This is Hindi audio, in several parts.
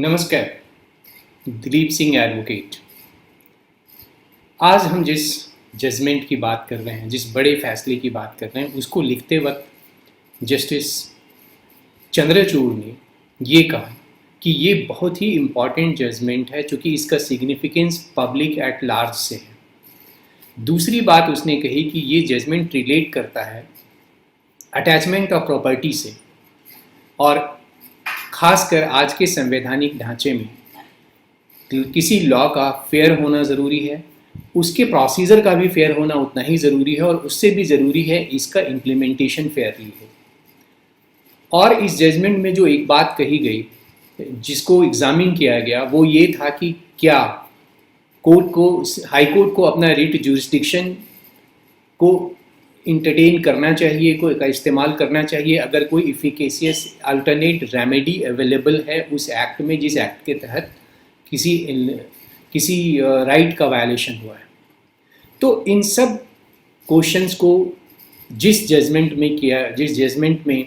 नमस्कार। दिलीप सिंह एडवोकेट। आज हम जिस जजमेंट की बात कर रहे हैं, जिस बड़े फैसले की बात कर रहे हैं, उसको लिखते वक्त जस्टिस चंद्रचूड़ ने ये कहा कि ये बहुत ही इम्पॉर्टेंट जजमेंट है, चूँकि इसका सिग्निफिकेंस पब्लिक एट लार्ज से है। दूसरी बात उसने कही कि ये जजमेंट रिलेट करता है अटैचमेंट ऑफ प्रॉपर्टी से, और ख़ासकर आज के संवैधानिक ढांचे में किसी लॉ का फेयर होना ज़रूरी है, उसके प्रोसीजर का भी फेयर होना उतना ही ज़रूरी है, और उससे भी ज़रूरी है इसका इम्प्लीमेंटेशन फेयरली हो। और इस जजमेंट में जो एक बात कही गई, जिसको एग्जामिन किया गया, वो ये था कि क्या कोर्ट को, हाई कोर्ट को अपना रिट जुरिस्डिक्शन को इंटरटेन करना चाहिए, कोई का इस्तेमाल करना चाहिए अगर कोई इफिकेशियस अल्टरनेट रेमेडी अवेलेबल है उस एक्ट में, जिस एक्ट के तहत किसी राइट का वायलेशन हुआ है। तो इन सब क्वेश्चंस को जिस जजमेंट में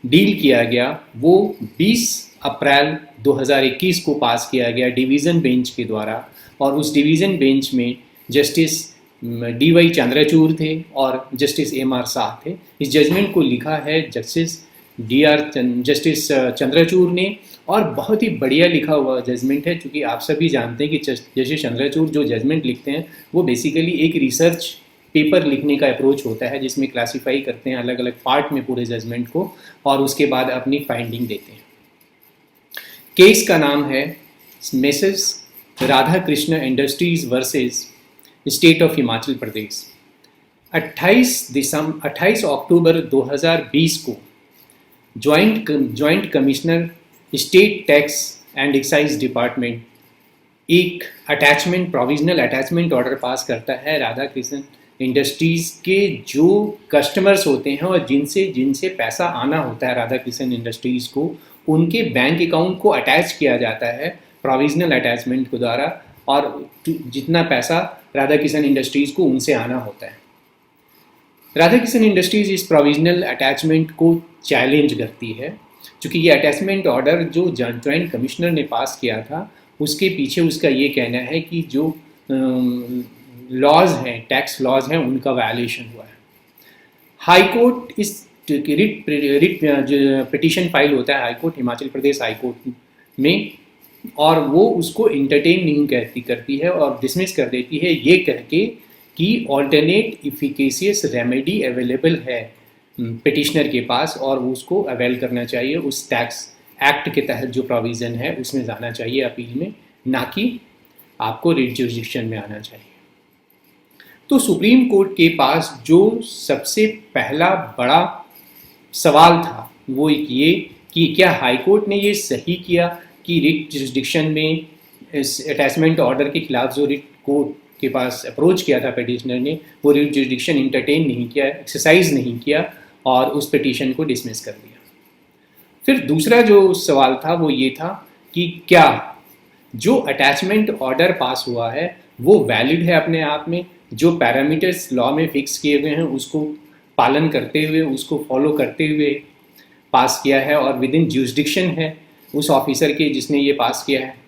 डील किया गया, वो 20 अप्रैल 2021 को पास किया गया डिवीज़न बेंच के द्वारा, और उस डिवीज़न बेंच में जस्टिस डी.वाई. चंद्रचूड़ थे और जस्टिस एम.आर. शाह थे। इस जजमेंट को लिखा है जस्टिस चंद्रचूड़ ने, और बहुत ही बढ़िया लिखा हुआ जजमेंट है, क्योंकि आप सभी जानते हैं कि जस्टिस चंद्रचूड़ जो जजमेंट लिखते हैं वो बेसिकली एक रिसर्च पेपर लिखने का अप्रोच होता है, जिसमें क्लासीफाई करते हैं अलग अलग पार्ट में पूरे जजमेंट को, और उसके बाद अपनी फाइंडिंग देते हैं। केस का नाम है Messrs Radha Krishna industries versus state of Himachal Pradesh. 28 अक्टूबर 2020 को joint commissioner state tax and excise department एक प्रोविजनल अटैचमेंट ऑर्डर पास करता है राधा कृष्ण इंडस्ट्रीज़ के जो कस्टमर्स होते हैं और जिनसे पैसा आना होता है राधा कृष्ण इंडस्ट्रीज़ को, उनके बैंक अकाउंट को अटैच किया जाता है प्रोविजनल अटैचमेंट के द्वारा, और जितना पैसा राधा कृष्ण इंडस्ट्रीज़ को उनसे आना होता है। राधा कृष्ण इंडस्ट्रीज़ इस प्रोविजनल अटैचमेंट को चैलेंज करती है, क्योंकि ये अटैचमेंट ऑर्डर जो जॉइंट कमिश्नर ने पास किया था, उसके पीछे उसका ये कहना है कि जो लॉज हैं, टैक्स लॉज हैं, उनका वायलेशन हुआ है। हाई कोर्ट इस रिट पिटीशन फाइल होता है high court, Himachal Pradesh high court में, और वो उसको इंटरटेन नहीं करती है और डिसमिस कर देती है, ये कह के कि ऑल्टरनेट इफिकेशियस रेमेडी अवेलेबल है पिटिशनर के पास, और उसको अवेल करना चाहिए। उस टैक्स एक्ट के तहत जो प्रोविज़न है उसमें जाना चाहिए अपील में, ना कि आपको रिट जुरिस्डिक्शन में आना चाहिए। तो सुप्रीम कोर्ट के पास जो सबसे पहला बड़ा सवाल था वो ये कि क्या हाई कोर्ट ने ये सही किया कि रिट जुरिस्डिक्शन में इस अटैचमेंट ऑर्डर के खिलाफ जो रिट कोर्ट के पास अप्रोच किया था पिटिशनर ने, वो रिट जुरिस्डिक्शन इंटरटेन नहीं किया, एक्सरसाइज नहीं किया, और उस पिटीशन को डिसमिस कर दिया। फिर दूसरा जो सवाल था वो ये था कि क्या जो अटैचमेंट ऑर्डर पास हुआ है वो वैलिड है अपने आप में, जो पैरामीटर्स लॉ में फिक्स किए हुए हैं उसको पालन करते हुए, उसको फॉलो करते हुए पास किया है, और विद इन ज्यूरिसडिक्शन है उस ऑफिसर के जिसने ये पास किया है।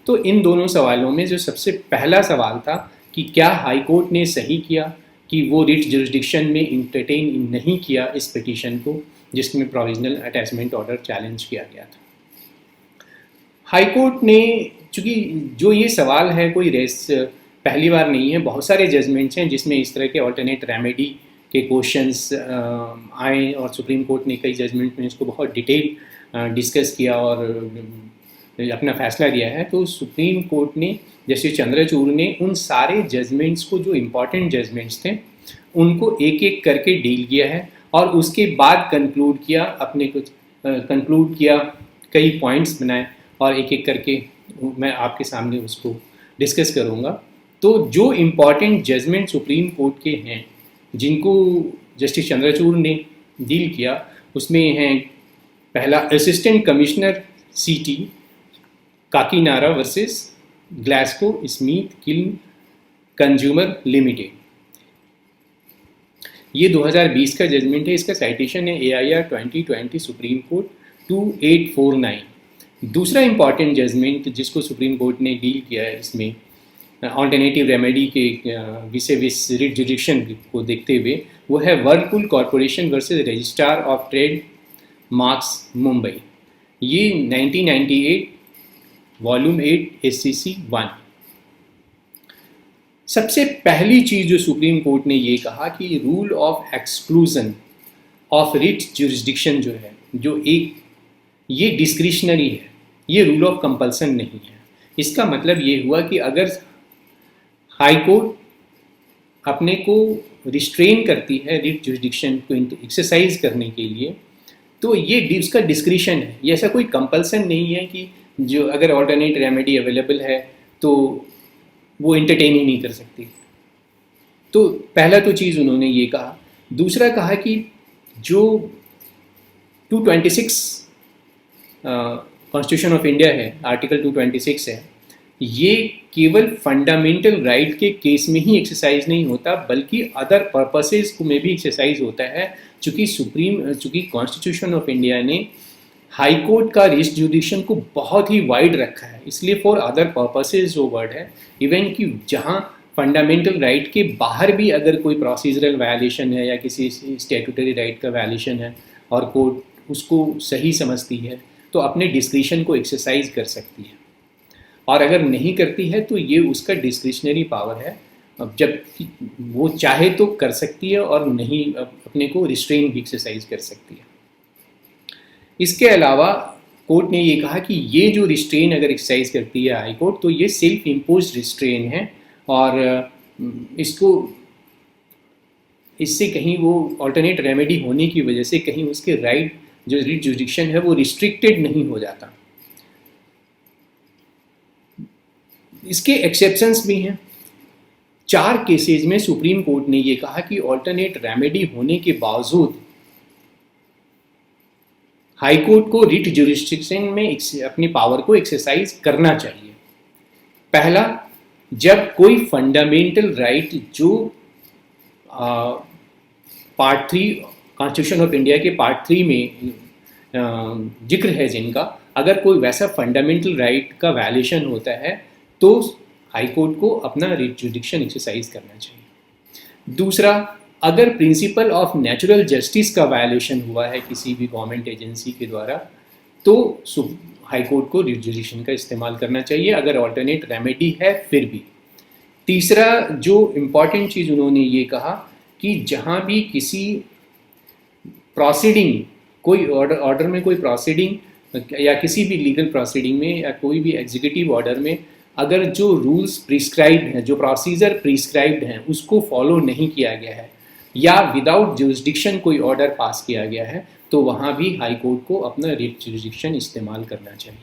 तो इन दोनों सवालों में जो सबसे पहला सवाल था कि क्या हाई कोर्ट ने सही किया कि वो रिट जुरिस्डिक्शन में इंटरटेन नहीं किया इस पिटीशन को, जिसमें प्रोविजनल अटैचमेंट ऑर्डर चैलेंज किया गया था। हाई कोर्ट ने, चूँकि जो ये सवाल है कोई पहली बार नहीं है, बहुत सारे जजमेंट्स हैं जिसमें इस तरह के ऑल्टरनेट रेमेडी के क्वेश्चंस आए, और सुप्रीम कोर्ट ने कई जजमेंट में इसको बहुत डिटेल डिस्कस किया और अपना फैसला दिया है। तो सुप्रीम कोर्ट ने, जस्टिस चंद्रचूड़ ने, उन सारे जजमेंट्स को, जो इम्पॉर्टेंट जजमेंट्स थे, उनको एक एक करके डील किया है, और उसके बाद कंक्लूड किया, कई पॉइंट्स बनाए, और एक एक करके मैं आपके सामने उसको डिस्कस करूँगा। तो जो इम्पॉर्टेंट जजमेंट सुप्रीम कोर्ट के हैं जिनको जस्टिस चंद्रचूड़ ने डील किया, उसमें हैं पहला assistant commissioner city Kakinada versus Glaxo Smith Kline consumer limited. ये 2020 का जजमेंट है। इसका साइटेशन है AIR 2020 सुप्रीम कोर्ट 2849। दूसरा इम्पॉर्टेंट जजमेंट जिसको सुप्रीम कोर्ट ने डील किया है इसमें ऑल्टरनेटिव रेमेडी के विषय रिट जुडिक्शन को देखते हुए, वो है Whirlpool corporation versus registrar of trade marks Mumbai. ये 1998 वॉल्यूम 8 SCC 1। सबसे पहली चीज़ जो सुप्रीम कोर्ट ने ये कहा कि rule of exclusion of writ jurisdiction जो है, जो एक ये डिस्क्रिशनरी है, ये रूल ऑफ कंपल्सन नहीं है। इसका मतलब ये हुआ कि अगर हाई कोर्ट अपने को रिस्ट्रेन करती है रिट जुरिस्डिक्शन को एक्सरसाइज करने के लिए, तो ये उसका डिस्क्रिशन है, ये ऐसा कोई कंपल्सन नहीं है कि जो अगर ऑल्टरनेट रेमेडी अवेलेबल है तो वो एंटरटेन ही नहीं कर सकती। तो पहला तो चीज़ उन्होंने ये कहा। दूसरा कहा कि जो 226 कॉन्स्टिट्यूशन ऑफ इंडिया है, आर्टिकल 226 है, ये केवल फंडामेंटल राइट के केस में ही एक्सरसाइज नहीं होता बल्कि अदर पर्पसेस में भी एक्सरसाइज होता है। चूँकि कॉन्स्टिट्यूशन ऑफ इंडिया ने हाई कोर्ट का रिट जुडिक्शन को बहुत ही वाइड रखा है, इसलिए फॉर अदर पर्पसेस जो वर्ड है, इवन कि जहाँ फंडामेंटल राइट के बाहर भी अगर कोई प्रोसीजरल वायलेशन है या किसी स्टैट्यूटरी राइट का वायलेशन है और कोर्ट उसको सही समझती है तो अपने डिस्क्रिशन को एक्सरसाइज कर सकती है, और अगर नहीं करती है तो ये उसका डिस्क्रिशनरी पावर है। अब जब वो चाहे तो कर सकती है और नहीं अपने को रिस्ट्रेन भी एक्सरसाइज कर सकती है। इसके अलावा कोर्ट ने ये कहा कि ये जो रिस्ट्रेन अगर एक्सरसाइज करती है हाई कोर्ट, तो ये सेल्फ इम्पोज रिस्ट्रेन है और इससे कहीं वो ऑल्टरनेट रेमेडी होने की वजह से कहीं उसके राइट जो रिट जुडिक्शन है वो रिस्ट्रिक्टेड नहीं हो जाता। इसके एक्सेप्शंस भी हैं। 4 केसेस में सुप्रीम कोर्ट ने ये कहा कि ऑल्टरनेट रेमेडी होने के बावजूद हाई कोर्ट को रिट जुरिस्डिक्शन में अपनी पावर को एक्सरसाइज करना चाहिए। पहला, जब कोई फंडामेंटल राइट जो पार्ट 3 कॉन्स्टिट्यूशन ऑफ इंडिया के पार्ट 3 में जिक्र है जिनका, अगर कोई वैसा फंडामेंटल राइट का वायलेशन होता है तो हाई कोर्ट को अपना रिट जुडिक्शन एक्सरसाइज करना चाहिए। दूसरा, अगर प्रिंसिपल ऑफ नेचुरल जस्टिस का वायलेशन हुआ है किसी भी गवर्नमेंट एजेंसी के द्वारा तो हाई कोर्ट को रिट जुडिक्शन का इस्तेमाल करना चाहिए अगर ऑल्टरनेट रेमेडी है फिर भी। तीसरा जो इम्पॉर्टेंट चीज़ उन्होंने ये कहा कि जहाँ भी किसी प्रोसीडिंग, कोई ऑर्डर में कोई प्रोसीडिंग या किसी भी लीगल प्रोसीडिंग में या कोई भी एग्जीक्यूटिव ऑर्डर में अगर जो रूल्स प्रिस्क्राइब्ड हैं, जो प्रोसीजर प्रिस्क्राइब्ड हैं, उसको फॉलो नहीं किया गया है या विदाउट जुरिस्डिक्शन कोई ऑर्डर पास किया गया है तो वहाँ भी हाई कोर्ट को अपना रिट जुरिस्डिक्शन इस्तेमाल करना चाहिए।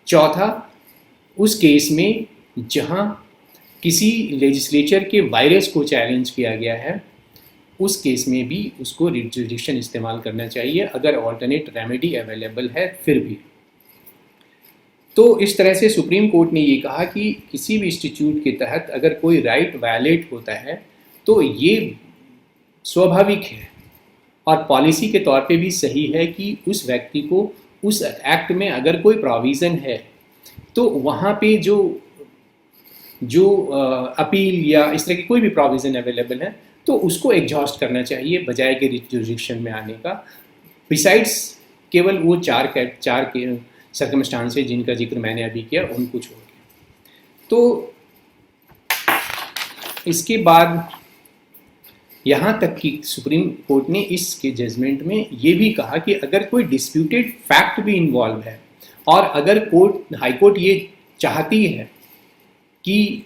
चौथा, उस केस में जहाँ किसी लेजिस्लेचर के वायरस को चैलेंज किया गया है उस केस में भी उसको रिट जुरिस्डिक्शन इस्तेमाल करना चाहिए अगर ऑल्टरनेट रेमेडी अवेलेबल है फिर भी। तो इस तरह से सुप्रीम कोर्ट ने ये कहा कि किसी भी इंस्टीट्यूट के तहत अगर कोई राइट वायलेट होता है तो ये स्वाभाविक है और पॉलिसी के तौर पे भी सही है कि उस व्यक्ति को उस एक्ट में अगर कोई प्रोविज़न है तो वहाँ पे जो अपील या इस तरह की कोई भी प्रोविज़न अवेलेबल है तो उसको एग्जॉस्ट करना चाहिए बजाय के रिट जुरिस्डिक्शन में आने का। बिसाइड्स केवल वो चार के सर्कमस्टांसेस जिनका जिक्र मैंने अभी किया उनको छोड़ के। तो इसके बाद यहाँ तक कि सुप्रीम कोर्ट ने इसके जजमेंट में ये भी कहा कि अगर कोई डिस्प्यूटेड फैक्ट भी इन्वॉल्व है और अगर हाई कोर्ट ये चाहती है कि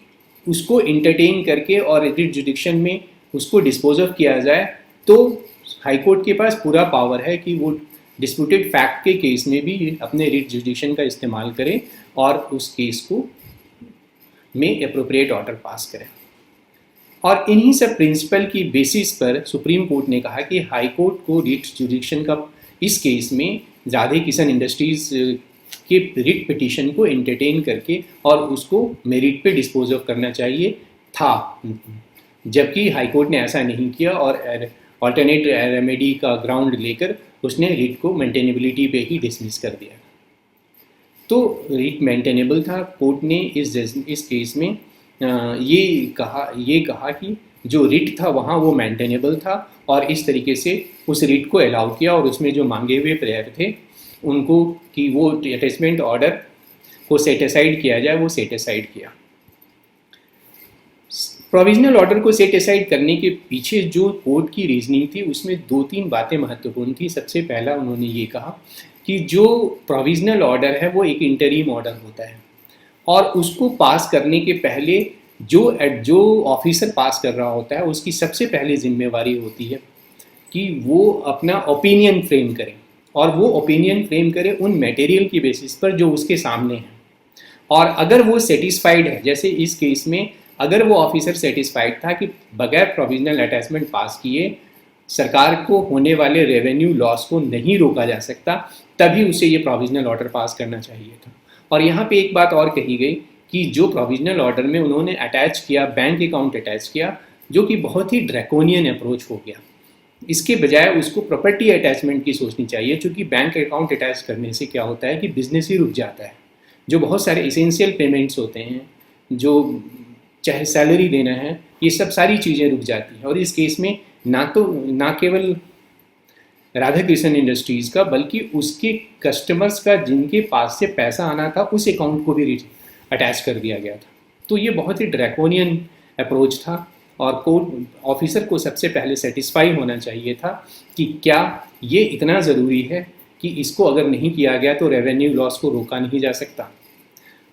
उसको इंटरटेन करके और रिट जुडिक्शन में उसको डिस्पोज ऑफ किया जाए तो हाई कोर्ट के पास पूरा पावर है कि वो डिस्प्यूटेड फैक्ट के केस में भी अपने रिट जुडिक्शन का इस्तेमाल करें और उस केस को में एप्रोप्रिएट ऑर्डर पास करें। और इन्हीं सब प्रिंसिपल की बेसिस पर सुप्रीम कोर्ट ने कहा कि हाई कोर्ट को रिट जुडिक्शन का इस केस में जाधे किशन इंडस्ट्रीज़ के रिट पिटीशन को एंटरटेन करके और उसको मेरिट पे डिस्पोज ऑफ करना चाहिए था, जबकि हाई कोर्ट ने ऐसा नहीं किया और ऑल्टरनेट रेमेडी का ग्राउंड लेकर उसने रिट को मेंटेनेबिलिटी पे ही डिसमिस कर दिया। तो रिट मेंटेनेबल था। कोर्ट ने इस केस में ये कहा कि जो रिट था वहाँ वो मेंटेनेबल था, और इस तरीके से उस रिट को अलाउ किया, और उसमें जो मांगे हुए प्रेयर थे उनको कि वो अटैचमेंट ऑर्डर को सेट असाइड किया जाए, वो सेट असाइड किया। प्रोविजनल ऑर्डर को सेट असाइड करने के पीछे जो कोर्ट की रीजनिंग थी उसमें 2-3 बातें महत्वपूर्ण थी। सबसे पहला उन्होंने ये कहा कि जो प्रोविजनल ऑर्डर है वो एक इंटरिम ऑर्डर होता है, और उसको पास करने के पहले जो ऑफिसर पास कर रहा होता है उसकी सबसे पहले जिम्मेवारी होती है कि वो अपना ओपिनियन फ्रेम करे, और वो ओपिनियन फ्रेम करे उन मटेरियल की बेसिस पर जो उसके सामने है। और अगर वो सेटिस्फाइड है, जैसे इस केस में अगर वो ऑफिसर सेटिस्फाइड था कि बगैर प्रोविजनल अटैचमेंट पास किए सरकार को होने वाले रेवेन्यू लॉस को नहीं रोका जा सकता, तभी उसे ये प्रोविजनल ऑर्डर पास करना चाहिए था। और यहाँ पे एक बात और कही गई कि जो प्रोविजनल ऑर्डर में उन्होंने अटैच किया, बैंक अकाउंट अटैच किया, जो कि बहुत ही ड्रैकोनियन अप्रोच हो गया। इसके बजाय उसको प्रॉपर्टी अटैचमेंट की सोचनी चाहिए, क्योंकि बैंक अकाउंट अटैच करने से क्या होता है कि बिजनेस ही रुक जाता है। जो बहुत सारे इसेंशियल पेमेंट्स होते हैं, जो चाहे सैलरी देना है, ये सब सारी चीज़ें रुक जाती हैं। और इस केस में ना केवल राधा कृष्ण इंडस्ट्रीज़ का, बल्कि उसके कस्टमर्स का जिनके पास से पैसा आना था उस अकाउंट को भी अटैच कर दिया गया था। तो ये बहुत ही ड्रैकोनियन अप्रोच था, और कोर्ट ऑफिसर को सबसे पहले सेटिस्फाई होना चाहिए था कि क्या ये इतना ज़रूरी है कि इसको अगर नहीं किया गया तो रेवेन्यू लॉस को रोका नहीं जा सकता।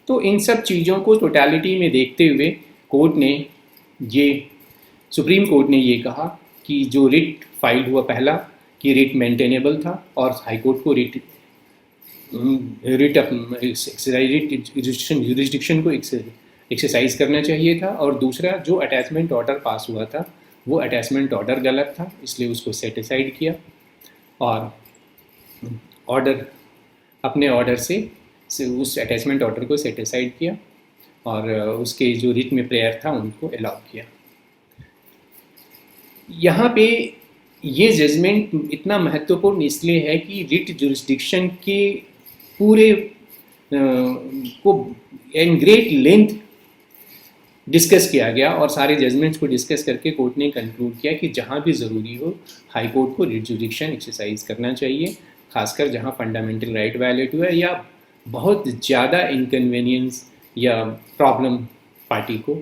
तो इन सब चीज़ों को टोटलिटी में देखते हुए सुप्रीम कोर्ट ने ये कहा कि जो रिट फाइल हुआ पहला, कि रिट मेंटेनेबल था, और हाई कोर्ट को रिट जुरिस्डिक्शन को एक्सरसाइज करना चाहिए था। और दूसरा, जो अटैचमेंट ऑर्डर पास हुआ था वो अटैचमेंट ऑर्डर गलत था, इसलिए उसको सेट असाइड किया, और अपने ऑर्डर से उस अटैचमेंट ऑर्डर को सेट असाइड किया, और उसके जो रिट में प्रेयर था उनको अलाउ किया। यहाँ पे ये जजमेंट इतना महत्वपूर्ण इसलिए है कि रिट जुरिस्डिक्शन के पूरे को इन ग्रेट लेंथ डिस्कस किया गया, और सारे जजमेंट्स को डिस्कस करके कोर्ट ने कंक्लूड किया कि जहाँ भी ज़रूरी हो हाई कोर्ट को रिट जुरिस्डिक्शन एक्सरसाइज करना चाहिए, खासकर जहाँ फंडामेंटल राइट वायलेट हुआ है या बहुत ज़्यादा इनकन्वीनियंस या प्रॉब्लम पार्टी को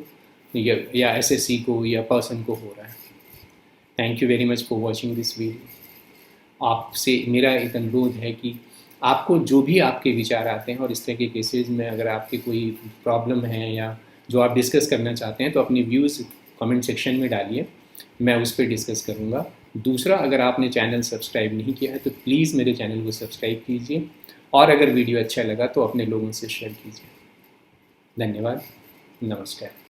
या एसएससी को या पर्सन को हो रहा है। Thank you very much for watching this video. आपसे मेरा एक अनुरोध है कि आपको जो भी आपके विचार आते हैं और इस तरह के केसेस में अगर आपके कोई प्रॉब्लम है या जो आप डिस्कस करना चाहते हैं, तो अपनी व्यूज़ कमेंट सेक्शन में डालिए, मैं उस पर डिस्कस करूँगा। दूसरा, अगर आपने चैनल सब्सक्राइब नहीं किया है तो प्लीज़ मेरे चैनल को सब्सक्राइब कीजिए, और अगर वीडियो अच्छा लगा तो अपने लोगों से शेयर कीजिए। धन्यवाद, नमस्कार।